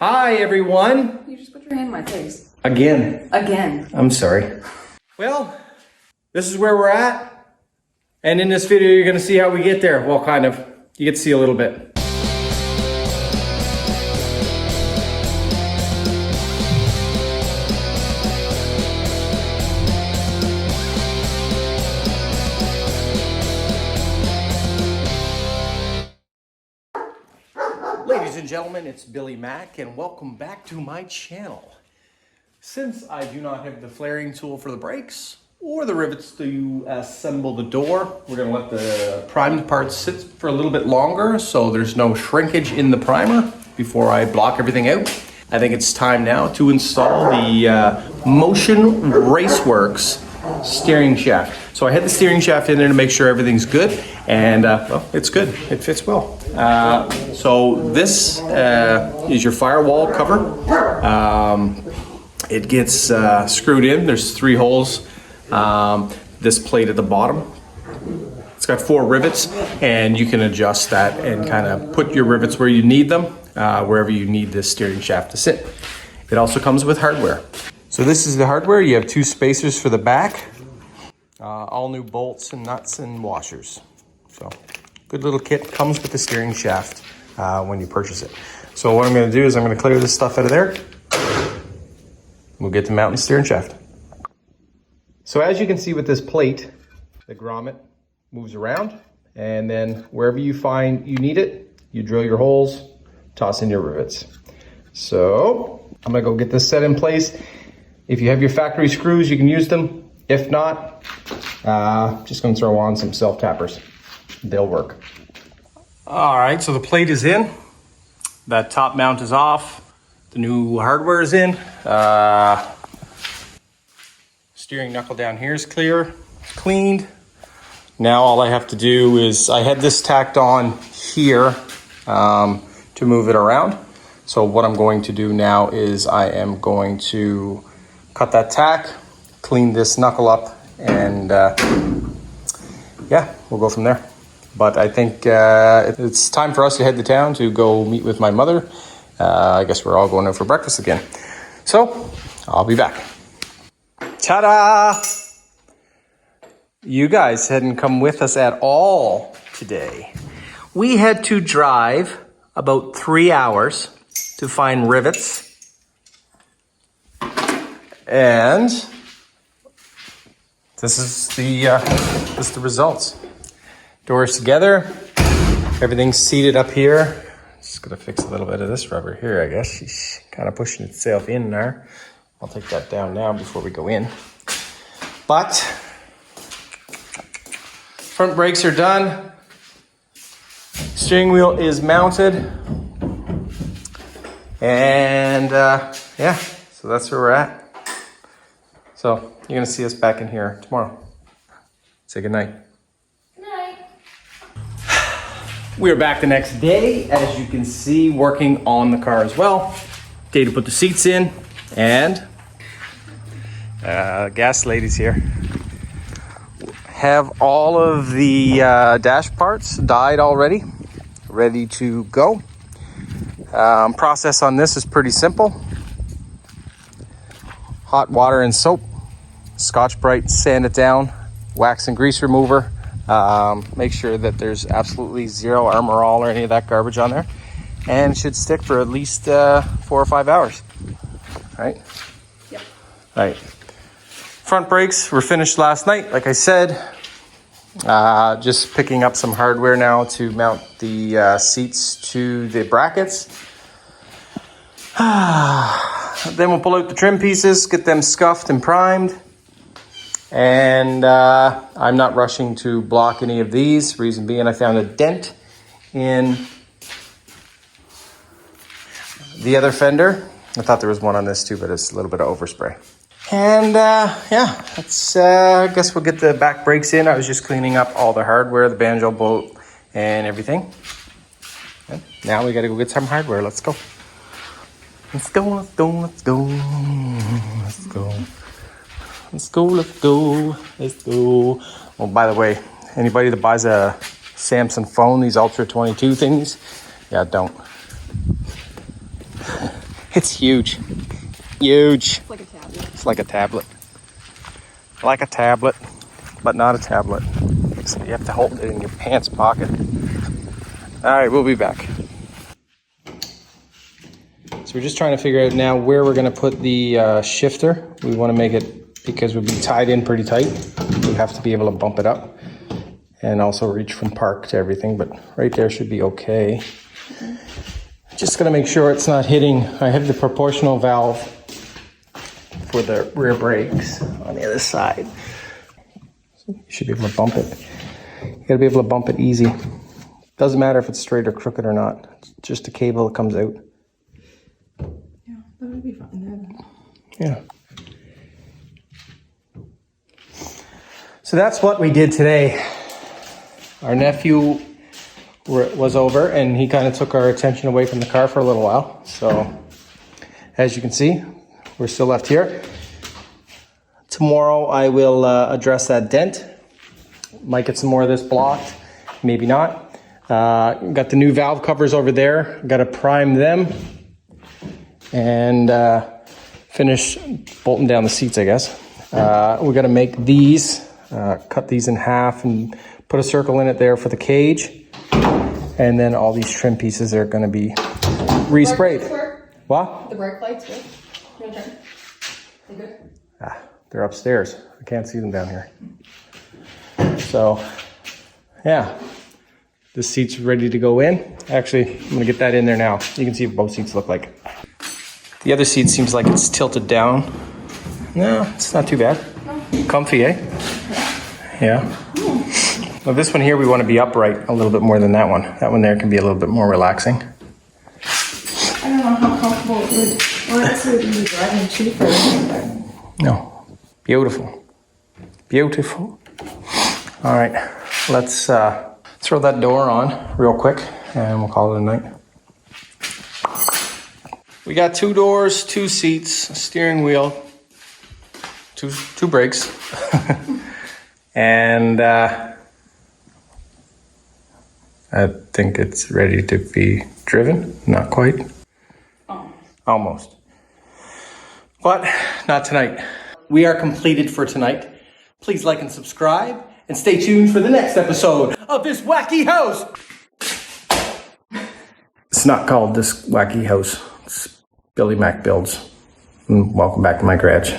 Hi, everyone. You just put your hand in my face. Again. I'm sorry. Well, this is where we're at. And in this video, you're going to see how we get there. Well, kind of. You get to see a little bit. Ladies and gentlemen, it's Billy Mack, and welcome back to my channel. Since I do not have the flaring tool for the brakes or the rivets to assemble the door, we're going to let the primed parts sit for a little bit longer so there's no shrinkage in the primer before I block everything out. I think it's time now to install the Motion Raceworks steering shaft. So I had the steering shaft in there to make sure everything's good, and well, it's good. It fits well. So this is your firewall cover. It gets screwed in. There's 3 holes. This plate at the bottom. It's got 4 rivets, and you can adjust that and kind of put your rivets where you need them, wherever you need this steering shaft to sit. It also comes with hardware. So this is the hardware. You have 2 spacers for the back, all new bolts and nuts and washers. So good little kit. Comes with the steering shaft when you purchase it. So what I'm going to do is I'm going to clear this stuff out of there. We'll get to mounting the steering shaft. So as you can see with this plate, the grommet moves around, and then wherever you find you need it, you drill your holes, toss in your rivets. So I'm gonna go get this set in place. If you have your factory screws, you can use them. If not, just gonna throw on some self-tappers. They'll work. All right, so the plate is in. That top mount is off. The new hardware is in. Steering knuckle down here is cleaned. Now all I have to do is, I had this tacked on here to move it around. So what I'm going to do now is I am going to cut that tack, clean this knuckle up, and yeah, we'll go from there. But I think it's time for us to head to town to go meet with my mother. I guess we're all going out for breakfast again. So I'll be back. Ta-da! You guys hadn't come with us at all today. We had to drive about 3 hours to find rivets. And this is the results. Doors together. Everything's seated up here. Just gonna fix a little bit of this rubber here, I guess. She's kind of pushing itself in there. I'll take that down now before we go in. But front brakes are done. Steering wheel is mounted. And yeah, so that's where we're at. So you're gonna see us back in here tomorrow. Say goodnight. We are back the next day, as you can see, working on the car as well. Day to put the seats in, and gas lady's here. Have all of the dash parts dyed already, ready to go. Process on this is pretty simple. Hot water and soap, Scotch-Brite, sand it down, wax and grease remover. Make sure that there's absolutely zero Armor All or any of that garbage on there, and it should stick for at least 4 or 5 hours. Right? Yep. Right. Front brakes were finished last night, like I said. Just picking up some hardware now to mount the seats to the brackets. Then we'll pull out the trim pieces, get them scuffed and primed. And I'm not rushing to block any of these. Reason being, I found a dent in the other fender. I thought there was one on this too, but it's a little bit of overspray. And yeah, that's, I guess we'll get the back brakes in. I was just cleaning up all the hardware, the banjo bolt and everything. And now we gotta go get some hardware. Let's go. Let's go, let's go, let's go. Let's go. Let's go, let's go, let's go. Well, by the way, anybody that buys a Samsung phone, these Ultra 22 things, yeah, don't. It's huge. Huge. It's like a tablet. It's like a tablet. Like a tablet, but not a tablet. So you have to hold it in your pants pocket. All right, we'll be back. So we're just trying to figure out now where we're gonna put the shifter. We wanna make it, because we'll be tied in pretty tight, we have to be able to bump it up and also reach from park to everything, but right there should be okay. Just gonna make sure it's not hitting. I have the proportional valve for the rear brakes on the other side. So you should be able to bump it. You gotta be able to bump it easy. Doesn't matter if it's straight or crooked or not. It's just a cable that comes out. Yeah, that would be fine. Yeah. So that's what we did today. Our nephew was over and he kind of took our attention away from the car for a little while. So as you can see, we're still left here. Tomorrow I will address that dent. Might get some more of this blocked, maybe not. Got the new valve covers over there. Got to prime them and finish bolting down the seats, I guess. We got to make these, cut these in half and put a circle in it there for the cage. And then all these trim pieces are going to be resprayed. What? The brake lights work? You want to turn? They good? They're upstairs. I can't see them down here. So, yeah. This seat's ready to go in. Actually, I'm going to get that in there now. You can see what both seats look like. The other seat seems like it's tilted down. No, it's not too bad. Comfy, eh? Yeah. Well, this one here, we want to be upright a little bit more than that one. That one there can be a little bit more relaxing. I don't know how comfortable it would, or else it would be driving too for anything. No. Beautiful. Beautiful. All right. Let's throw that door on real quick and we'll call it a night. We got 2 doors, 2 seats, a steering wheel, two brakes, and I think it's ready to be driven. Not quite. Almost. But not tonight. We are completed for tonight. Please like and subscribe and stay tuned for the next episode of this wacky house. It's not called This Wacky House. It's Billy Mac Builds. And welcome back to my garage.